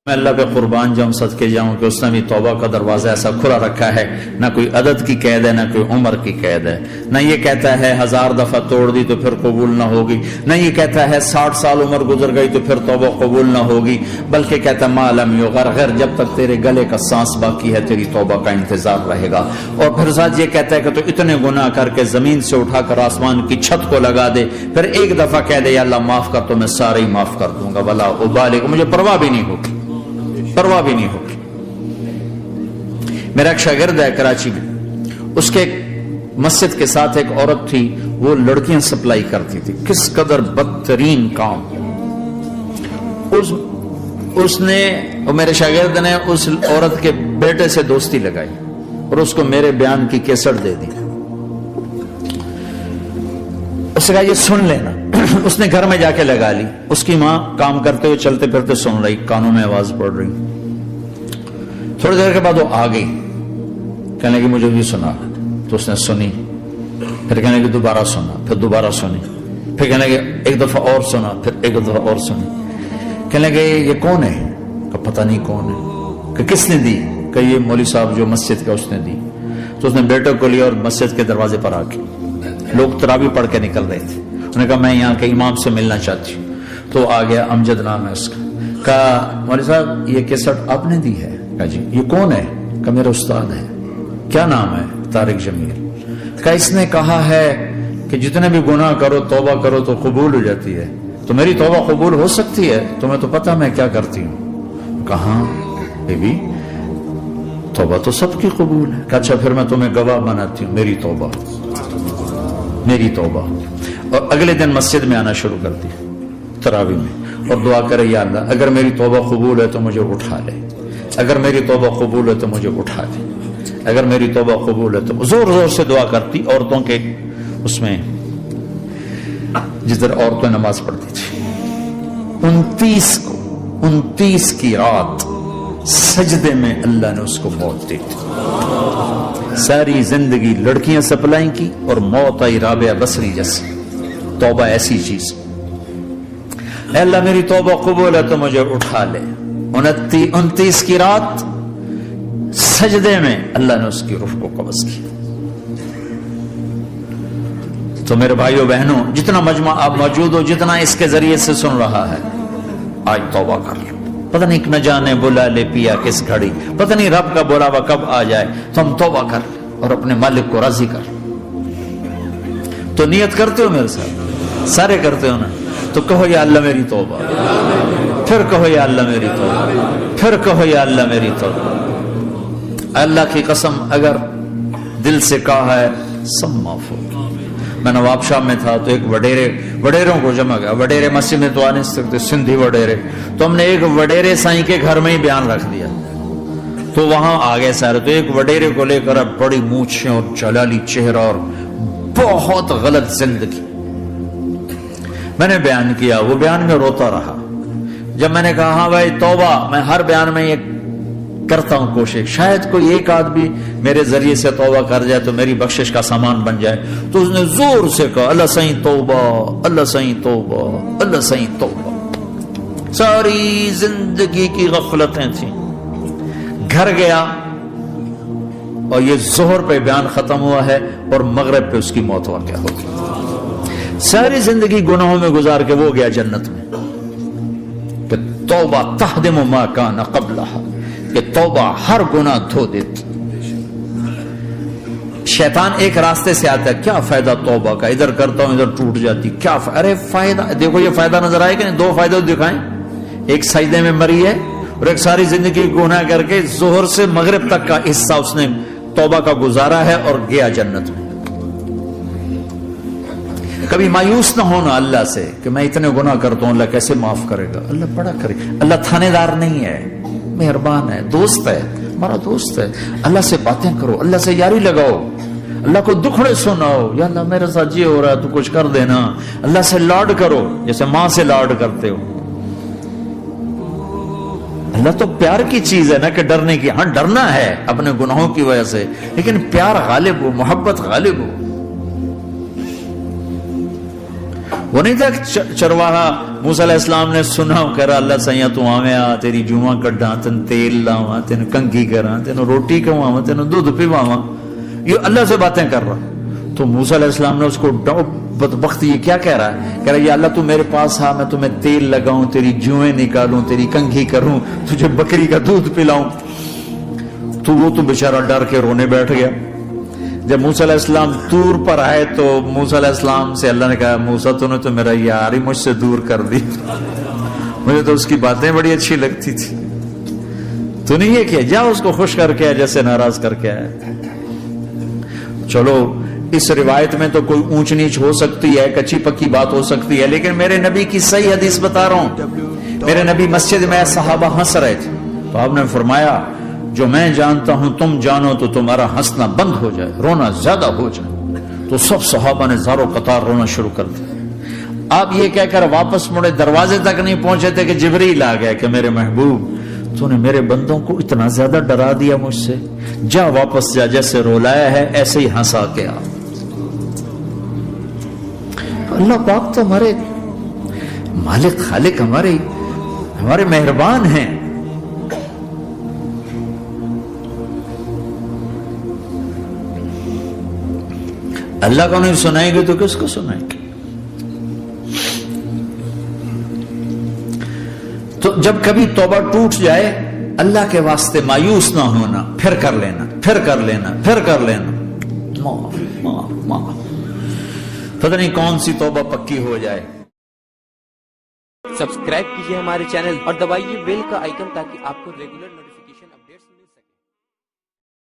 میں اللہ پہ قربان جاؤں صدقے جاؤں کہ اس نے بھی توبہ کا دروازہ ایسا کھلا رکھا ہے، نہ کوئی عدد کی قید ہے، نہ کوئی عمر کی قید ہے، نہ یہ کہتا ہے 1000 دفعہ توڑ دی تو پھر قبول نہ ہوگی، نہ یہ کہتا ہے 60 سال عمر گزر گئی تو پھر توبہ قبول نہ ہوگی، بلکہ کہتا ہے ما لم یغرغر، جب تک تیرے گلے کا سانس باقی ہے تیری توبہ کا انتظار رہے گا۔ اور پھر ساتھ یہ کہتا ہے کہ تو اتنے گناہ کر کے زمین سے اٹھا کر آسمان کی چھت کو لگا دے، پھر ایک دفعہ کہہ دے یا اللہ معاف کر تو میں سارے ہی معاف کر دوں گا، ولا ابالغ، مجھے پرواہ بھی نہیں ہوگی، پرواہ بھی نہیں ہوگی۔ میرا ایک شاگرد ہے کراچی میں، اس کے مسجد کے ساتھ ایک عورت تھی، وہ لڑکیاں سپلائی کرتی تھی، کس قدر بدترین کام۔ اس نے، میرے شاگرد نے اس عورت کے بیٹے سے دوستی لگائی اور اس کو میرے بیان کی کیسٹ دے دی۔ اس نے کہا یہ سن لینا، اس نے گھر میں جا کے لگا لی، اس کی ماں کام کرتے ہوئے چلتے پھرتے سن رہی، کانوں میں آواز پڑ رہی۔ تھوڑی دیر کے بعد وہ آ گئی، کہنے لگی مجھے بھی سنا، تو اس نے سنی، پھر کہنے لگی دوبارہ سنا، پھر دوبارہ سنی، پھر کہنے لگی ایک دفعہ اور سنا، پھر ایک دفعہ اور سنی۔ کہنے لگے یہ کون ہے؟ کہ پتہ نہیں کون ہے۔ کہ کس نے دی؟ کہ یہ مولوی صاحب جو مسجد کا، اس نے دی۔ تو اس نے بیٹے کو لیا اور مسجد کے دروازے پر آ کے، لوگ تراویح پڑھ کے نکل رہے تھے، انہوں نے کہا میں یہاں کے امام سے ملنا چاہتی ہوں۔ تو آ گیا، امجد نام ہے اس کا، کہا مولوی صاحب یہ کیسٹ آپ نے دی ہے؟ کہا جی۔ یہ کون ہے؟ کہ میرا استاد ہے۔ کیا نام ہے؟ طارق جمیل۔ کہ اس نے کہا ہے کہ جتنے بھی گناہ کرو توبہ کرو تو قبول ہو جاتی ہے، تو میری توبہ قبول ہو سکتی ہے؟ تمہیں تو پتہ میں کیا کرتی ہوں۔ کہاں بی بی، توبہ تو سب کی قبول ہے۔ کہ اچھا پھر میں تمہیں گواہ بناتی ہوں، میری توبہ، میری توبہ۔ اور اگلے دن مسجد میں آنا شروع کر دی تراویح میں، اور دعا کرے یا اللہ اگر میری توبہ قبول ہے تو مجھے اٹھا لے، اگر میری توبہ قبول ہے تو مجھے اٹھا لے، اگر میری توبہ قبول ہے تو زور زور سے دعا کرتی۔ عورتوں کے اس میں جس طرح عورتیں نماز پڑھتی تھی، 29 کی رات سجدے میں اللہ نے اس کو موت دی تھی۔ ساری زندگی لڑکیاں سپلائی کی اور موت آئی رابعہ بصری جیسی۔ توبہ ایسی چیز، اے اللہ میری توبہ قبول ہے تو مجھے اٹھا لے۔ 29 کی رات سجدے میں اللہ نے اس کی روح کو قبض کی۔ تو میرے بھائیوں بہنوں، جتنا مجمع آپ موجود ہو، جتنا اس کے ذریعے سے سن رہا ہے، آج توبہ کر لو۔ پتہ نہیں نہ جانے بلا لے پیا کس گھڑی، پتہ نہیں رب کا بلاوا کب آ جائے، تو ہم توبہ کر لیں اور اپنے مالک کو راضی کر۔ تو نیت کرتے ہو میرے ساتھ؟ سارے کرتے ہو نا؟ تو کہو یا اللہ میری توبہ، پھر کہو یا اللہ میری توبہ، پھر کہو یا اللہ میری توبہ۔ اللہ کی قسم اگر دل سے کہا ہے سب معاف ہوگا۔ میں نواب شاہ میں تھا تو ایک وڈیروں کو جمع گیا، وڈیرے مسجد میں تو آ نہیں سکتے، سندھی وڈیرے، تو ہم نے ایک وڈیرے سائیں کے گھر میں ہی بیان رکھ دیا، تو وہاں آگے سارے، تو ایک وڈیرے کو لے کر بڑی مونچھیں اور جلالی چہرہ اور بہت غلط زندگی، میں نے بیان کیا، وہ بیان میں روتا رہا۔ جب میں نے کہا ہاں بھائی توبہ، میں ہر بیان میں یہ کرتا ہوں کوشش، شاید کوئی ایک آدمی میرے ذریعے سے توبہ کر جائے تو میری بخشش کا سامان بن جائے، تو اس نے زور سے کہا اللہ سائیں توبہ، اللہ سائیں توبہ، اللہ سائیں توبہ۔ ساری زندگی کی غفلتیں تھیں۔ گھر گیا اور یہ ظہر پہ بیان ختم ہوا ہے اور مغرب پہ اس کی موت واقع ہو گئی۔ ساری زندگی گناہوں میں گزار کے وہ گیا جنت میں، کہ توبہ تہدم ما کان قبلہا، کہ توبہ ہر گناہ دھو دیتی۔ شیطان ایک راستے سے آتا ہے، کیا فائدہ توبہ کا، ادھر کرتا ہوں ادھر ٹوٹ جاتی، کیا ارے فائدہ، دیکھو یہ فائدہ نظر آئے کہ نہیں؟ 2 فائدے دکھائیں، ایک سجدے میں مری ہے اور ایک ساری زندگی گناہ کر کے ظہر سے مغرب تک کا حصہ اس نے توبہ کا گزارا ہے اور گیا جنت میں۔ کبھی مایوس نہ ہونا اللہ سے کہ میں اتنے گناہ کرتا ہوں، اللہ کیسے معاف کرے گا؟ اللہ بڑا کرے، اللہ تھانے دار نہیں ہے، مہربان ہے، دوست ہے، ہمارا دوست ہے۔ اللہ سے باتیں کرو، اللہ سے یاری لگاؤ، اللہ کو دکھڑے سناؤ، یا اللہ میرے ساتھ یہ ہو رہا ہے تو کچھ کر دینا۔ اللہ سے لاڈ کرو جیسے ماں سے لاڈ کرتے ہو۔ اللہ تو پیار کی چیز ہے نا کہ ڈرنے کی، ہاں ڈرنا ہے اپنے گناہوں کی وجہ سے، لیکن پیار غالب ہو، محبت غالب ہو۔ وہ نہیں تھا چرواہا موسیٰ علیہ السلام نے سنا کہہ رہا اللہ سیاں تو آویں آ تیری جوہاں کڈاں تین تیل لاواں تین کنگھی کراں تین روٹی کھواواں تین دودھ پیواواں، یہ اللہ سے باتیں کر رہا. تو موسیٰ علیہ السلام نے اس کو بدبخت یہ کیا کہہ رہا ہے؟ کہہ رہا ہے یا اللہ تو میرے پاس آ، میں تمہیں تیل لگاؤں، تیری جوئیں نکالوں، تیری کنگھی کروں، تجھے بکری کا دودھ پلاؤں. تو وہ تو بیچارہ ڈر کے رونے بیٹھ گیا. جب موسیٰ علیہ السلام طور پر آئے تو موسیٰ علیہ السلام سے اللہ نے کہا موسیٰ تو نے تو میرا یار ہی مجھ سے دور کر دی، مجھے تو اس کی باتیں بڑی اچھی لگتی تھی، تو نہیں یہ کیا، جا اس کو خوش کر کے جیسے ناراض کر کے آئے. چلو اس روایت میں تو کوئی اونچ نیچ ہو سکتی ہے، کچی پکی بات ہو سکتی ہے، لیکن میرے نبی کی صحیح حدیث بتا رہا ہوں. میرے نبی مسجد میں صحابہ ہنس رہے تھے تو آپ نے فرمایا جو میں جانتا ہوں تم جانو تو تمہارا ہنسنا بند ہو جائے، رونا زیادہ ہو جائے. تو سب صحابہ نے زارو قطار رونا شروع کر دیا. آپ یہ کہہ کر واپس مڑے، دروازے تک نہیں پہنچے تھے کہ جبریل آ گیا کہ میرے محبوب تو نے میرے بندوں کو اتنا زیادہ ڈرا دیا مجھ سے، جا واپس جا، جیسے رولایا ہے ایسے ہی ہنسا کے آ. اللہ پاک تو ہمارے مالک خالق، ہمارے مہربان ہیں. اللہ کو نہیں سنائیں گے تو کس کو سنائیں گے؟ تو جب کبھی توبہ ٹوٹ جائے اللہ کے واسطے مایوس نہ ہونا، پھر کر لینا، پھر کر لینا، پھر کر لینا، معاف. پتہ نہیں کون سی توبہ پکی ہو جائے. سبسکرائب کیجئے ہمارے چینل اور دبائیے بیل کا آئیکن تاکہ آپ کو ریگولر